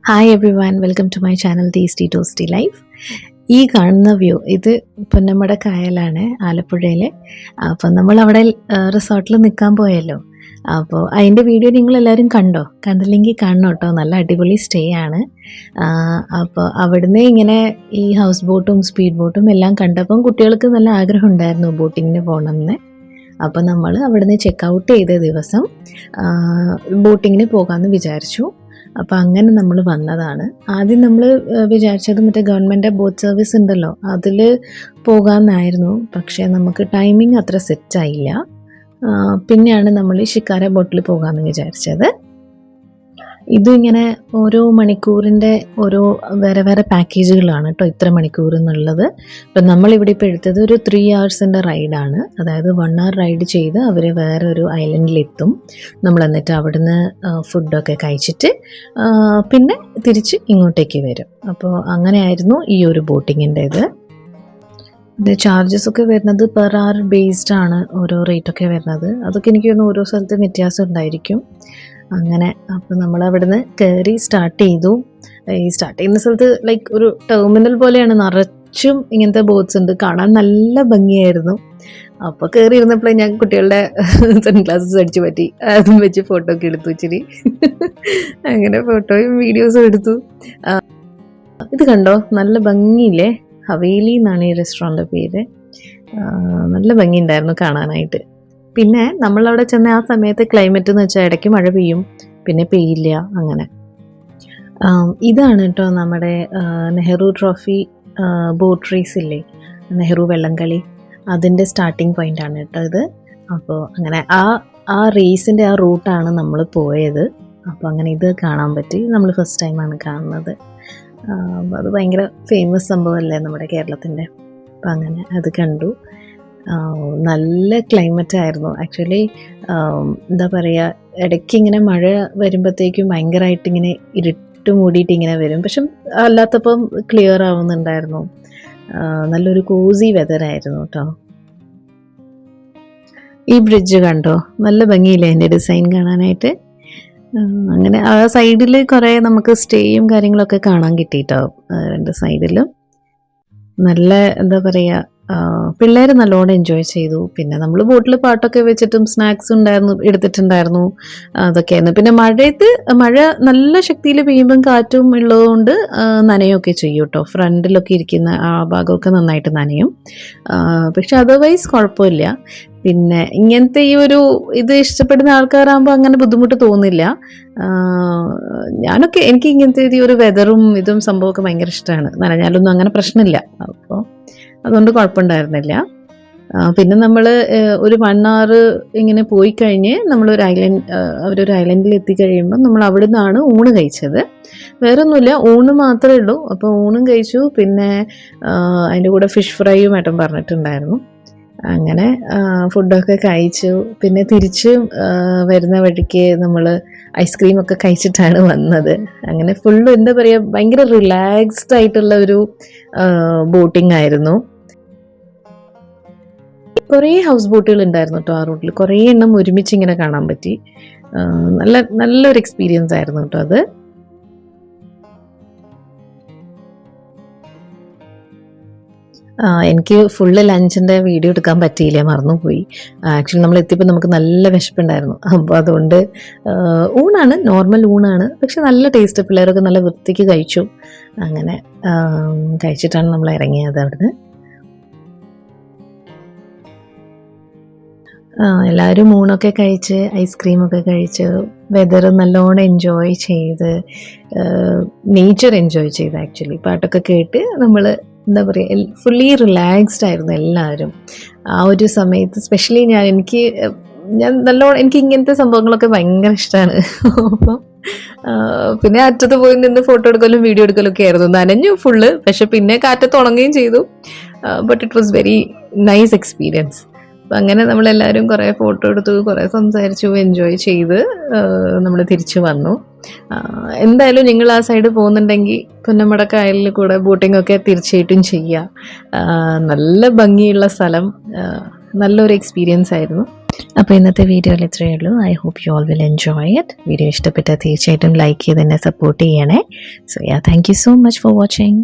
Hi everyone, welcome to my channel tasty toasty life. ഈ കാണുന്ന view ഇത് പൊന്നമ്മട കായലാണ്, ആലപ്പുഴയിലെ. അപ്പം നമ്മളവിടെ റിസോർട്ടിൽ നിൽക്കാൻ പോയല്ലോ. അപ്പോൾ അതിൻ്റെ വീഡിയോ നിങ്ങളെല്ലാവരും കണ്ടില്ലെങ്കിൽ കാണണം കേട്ടോ. നല്ല അടിപൊളി സ്റ്റേ ആണ്. അപ്പോൾ അവിടുന്ന് ഇങ്ങനെ ഈ ഹൗസ് ബോട്ടും സ്പീഡ് ബോട്ടും എല്ലാം കണ്ടപ്പം കുട്ടികൾക്ക് നല്ല ആഗ്രഹം ഉണ്ടായിരുന്നു ബോട്ടിങ്ങിന് പോകണമെന്ന്. അപ്പോൾ നമ്മൾ അവിടുന്ന് ചെക്ക് ഔട്ട് ചെയ്ത ദിവസം ബോട്ടിങ്ങിന് പോകാമെന്ന് വിചാരിച്ചു. അപ്പോൾ അങ്ങനെ നമ്മൾ വന്നതാണ്. ആദ്യം നമ്മൾ വിചാരിച്ചത് മറ്റേ ഗവൺമെൻറ് ബോട്ട് സർവീസ് ഉണ്ടല്ലോ, അതിൽ പോകാമെന്നായിരുന്നു. പക്ഷേ നമുക്ക് ടൈമിംഗ് അത്ര സെറ്റായില്ല. പിന്നെയാണ് നമ്മൾ ഷിക്കാര ബോട്ടിൽ പോകാമെന്ന് വിചാരിച്ചത്. ഇതിങ്ങനെ ഓരോ മണിക്കൂറിൻ്റെ ഓരോ വേറെ വേറെ പാക്കേജുകളാണ് കേട്ടോ, ഇത്ര മണിക്കൂർ എന്നുള്ളത്. ഇപ്പം നമ്മളിവിടെ ഇപ്പോൾ എടുത്തത് ഒരു 3 hours റൈഡാണ്. അതായത് 1 hour റൈഡ് ചെയ്ത് അവർ വേറൊരു ഐലൻഡിലെത്തും. നമ്മൾ എന്നിട്ട് അവിടുന്ന് ഫുഡൊക്കെ കഴിച്ചിട്ട് പിന്നെ തിരിച്ച് ഇങ്ങോട്ടേക്ക് വരും. അപ്പോൾ അങ്ങനെയായിരുന്നു ഈ ഒരു ബോട്ടിങ്ങിൻ്റേത്. ഇത് ചാർജസ് ഒക്കെ വരുന്നത് പെർ അവർ ബേസ്ഡ് ആണ്, ഓരോ റേറ്റൊക്കെ വരുന്നത്. അതൊക്കെ എനിക്ക് തോന്നുന്നു ഓരോ സ്ഥലത്തും വ്യത്യാസം ഉണ്ടായിരിക്കും. അങ്ങനെ അപ്പോൾ നമ്മൾ അവിടുന്ന് കയറി സ്റ്റാർട്ട് ചെയ്തു. ഈ സ്റ്റാർട്ട് ചെയ്യുന്ന സ്ഥലത്ത് ലൈക്ക് ഒരു ടെർമിനൽ പോലെയാണ്, നിറച്ചും ഇങ്ങനത്തെ ബോട്ട്സ് ഉണ്ട്. കാണാൻ നല്ല ഭംഗിയായിരുന്നു. അപ്പോൾ കയറി ഇരുന്നപ്പോഴേ ഞാൻ കുട്ടികളുടെ സൺഗ്ലാസസ് അടിച്ചു പറ്റി, അതും വെച്ച് ഫോട്ടോ ഒക്കെ എടുത്തു ഇച്ചിരി. അങ്ങനെ ഫോട്ടോയും വീഡിയോസും എടുത്തു. ഇത് കണ്ടോ, നല്ല ഭംഗിയില്ലേ? ഹവേലി എന്നാണ് ഈ റെസ്റ്റോറൻറ്റിൻ്റെ പേര്. നല്ല ഭംഗിയുണ്ടായിരുന്നു കാണാനായിട്ട്. പിന്നെ നമ്മളവിടെ ചെന്ന ആ സമയത്ത് ക്ലൈമറ്റ് എന്ന് വെച്ചാൽ ഇടയ്ക്ക് മഴ പെയ്യും, പിന്നെ പെയ്യില്ല, അങ്ങനെ. ഇതാണ് കേട്ടോ നമ്മുടെ നെഹ്റു ട്രോഫി ബോട്ട് റേസ് ഇല്ലേ, നെഹ്റു വെള്ളംകളി, അതിൻ്റെ സ്റ്റാർട്ടിങ് പോയിൻ്റാണ് കേട്ടോ ഇത്. അപ്പോൾ അങ്ങനെ ആ റേസിൻ്റെ ആ റൂട്ടാണ് നമ്മൾ പോയത്. അപ്പോൾ അങ്ങനെ ഇത് കാണാൻ പറ്റി. നമ്മൾ ഫസ്റ്റ് ടൈമാണ് കാണുന്നത്. അത് ഭയങ്കര ഫേമസ് സംഭവമല്ലേ നമ്മുടെ കേരളത്തിൻ്റെ. അപ്പം അങ്ങനെ അത് കണ്ടു. നല്ല ക്ലൈമറ്റ് ആയിരുന്നു ആക്ച്വലി. എന്താ പറയുക, ഇടയ്ക്ക് ഇങ്ങനെ മഴ വരുമ്പോഴത്തേക്കും ഭയങ്കരമായിട്ട് ഇങ്ങനെ ഇരുട്ട് മൂടിയിട്ട് ഇങ്ങനെ വരും. പക്ഷെ അല്ലാത്തപ്പം ക്ലിയർ ആവുന്നുണ്ടായിരുന്നു. നല്ലൊരു കോസി വെതറായിരുന്നു കേട്ടോ. ഈ ബ്രിഡ്ജ് കണ്ടോ, നല്ല ഭംഗിയില്ലേ എൻ്റെ ഡിസൈൻ കാണാനായിട്ട്. അങ്ങനെ ആ സൈഡിൽ കുറേ നമുക്ക് സ്റ്റേയും കാര്യങ്ങളൊക്കെ കാണാൻ കിട്ടിയിട്ടോ, 2 സൈഡിലും. നല്ല എന്താ പറയുക, പിള്ളേർ നല്ലോണം എൻജോയ് ചെയ്തു. പിന്നെ നമ്മൾ ബോട്ടിൽ പാട്ടൊക്കെ വെച്ചിട്ടും സ്നാക്സ് എടുത്തിട്ടുണ്ടായിരുന്നു, അതൊക്കെയായിരുന്നു. പിന്നെ മഴ നല്ല ശക്തിയിൽ പെയ്യുമ്പം കാറ്റും ഉള്ളതുകൊണ്ട് നനയൊക്കെ ചെയ്യും കേട്ടോ. ഫ്രണ്ടിലൊക്കെ ഇരിക്കുന്ന ആ ഭാഗമൊക്കെ നന്നായിട്ട് നനയും. പക്ഷെ അതർവൈസ് കുഴപ്പമില്ല. പിന്നെ ഇങ്ങനത്തെ ഈ ഒരു ഇത് ഇഷ്ടപ്പെടുന്ന ആൾക്കാരാകുമ്പോൾ അങ്ങനെ ബുദ്ധിമുട്ട് തോന്നില്ല. എനിക്ക് ഇങ്ങനത്തെ ഈ ഒരു വെതറും ഇതും സംഭവമൊക്കെ ഭയങ്കര ഇഷ്ടമാണ്. നനഞ്ഞാലൊന്നും അങ്ങനെ പ്രശ്നമില്ല. അപ്പോൾ അതുകൊണ്ട് കുഴപ്പമുണ്ടായിരുന്നില്ല. പിന്നെ നമ്മൾ ഒരു 1 hour ഇങ്ങനെ പോയി കഴിഞ്ഞ് നമ്മളൊരു അവരൊരു ഐലൻഡിൽ എത്തിക്കഴിയുമ്പോൾ നമ്മൾ അവിടെ നിന്നാണ് ഊണ് കഴിച്ചത്. വേറൊന്നുമില്ല, ഊണ് മാത്രമേ ഉള്ളൂ. അപ്പോൾ ഊണും കഴിച്ചു. പിന്നെ അതിൻ്റെ കൂടെ ഫിഷ് ഫ്രൈയും ഏട്ടൻ പറഞ്ഞിട്ടുണ്ടായിരുന്നു. അങ്ങനെ ഫുഡൊക്കെ കഴിച്ചു. പിന്നെ തിരിച്ച് വരുന്ന വഴിക്ക് നമ്മൾ ഐസ്ക്രീമൊക്കെ കഴിച്ചിട്ടാണ് വന്നത്. അങ്ങനെ ഫുള്ള് എന്താ പറയുക, ഭയങ്കര റിലാക്സ്ഡ് ആയിട്ടുള്ള ഒരു ബോട്ടിംഗ് ആയിരുന്നു. കുറേ ഹൗസ് ബോട്ടുകൾ ഉണ്ടായിരുന്നു കേട്ടോ ആ റൂട്ടിൽ. കുറേ എണ്ണം ഒരുമിച്ച് ഇങ്ങനെ കാണാൻ പറ്റി. നല്ലൊരു എക്സ്പീരിയൻസ് ആയിരുന്നു കേട്ടോ അത്. എനിക്ക് ഫുള്ള് ലഞ്ചിൻ്റെ വീഡിയോ എടുക്കാൻ പറ്റിയില്ല, മറന്നുപോയി. ആക്ച്വലി നമ്മൾ എത്തിയപ്പോൾ നമുക്ക് നല്ല വിശപ്പുണ്ടായിരുന്നു. അപ്പോൾ അതുകൊണ്ട് ഊണാണ്, നോർമൽ ഊണാണ്, പക്ഷെ നല്ല ടേസ്റ്റ്. പിള്ളേരൊക്കെ നല്ല വൃത്തിക്ക് കഴിച്ചു. അങ്ങനെ കഴിച്ചിട്ടാണ് നമ്മൾ ഇറങ്ങിയത് അവിടുന്ന്. എല്ലാവരും ഊണൊക്കെ കഴിച്ച് ഐസ്ക്രീമൊക്കെ കഴിച്ച് വെതർ നല്ലോണം എൻജോയ് ചെയ്ത്, നേച്ചർ എൻജോയ് ചെയ്ത്. ആക്ച്വലി പാട്ടൊക്കെ കേട്ട് നമ്മൾ എന്താ പറയുക, ഫുള്ളി റിലാക്സ്ഡ് ആയിരുന്നു എല്ലാവരും ആ ഒരു സമയത്ത്. സ്പെഷ്യലി എനിക്ക് ഇങ്ങനത്തെ സംഭവങ്ങളൊക്കെ ഭയങ്കര ഇഷ്ടമാണ്. അപ്പം പിന്നെ അറ്റത്ത് പോയി നിന്ന് ഫോട്ടോ എടുക്കലും വീഡിയോ എടുക്കലും ഒക്കെ ആയിരുന്നു. നനഞ്ഞു ഫുള്ള്, പക്ഷെ പിന്നെ കാറ്റത്ത് ഉണങ്ങുകയും ചെയ്തു. But it was very nice experience. അപ്പം അങ്ങനെ നമ്മളെല്ലാവരും കുറേ ഫോട്ടോ എടുത്തു, കുറേ സംസാരിച്ചു, എൻജോയ് ചെയ്ത് നമ്മൾ തിരിച്ചു വന്നു. എന്തായാലും നിങ്ങൾ ആ സൈഡ് പോകുന്നുണ്ടെങ്കിൽ പൊന്നമ്മട കായലിൽ കൂടെ ബോട്ടിംഗ് ഒക്കെ തീർച്ചയായിട്ടും ചെയ്യുക. നല്ല ഭംഗിയുള്ള സ്ഥലം, നല്ലൊരു എക്സ്പീരിയൻസ് ആയിരുന്നു. അപ്പോൾ ഇന്നത്തെ വീഡിയോയിൽ ഇത്രയേ ഉള്ളൂ. I hope you all will enjoy it. Video ഇഷ്ടപ്പെട്ടാൽ തീർച്ചയായിട്ടും ലൈക്ക് ചെയ്ത് എന്നെ സപ്പോർട്ട് ചെയ്യണേ. So yeah, thank you so much for watching.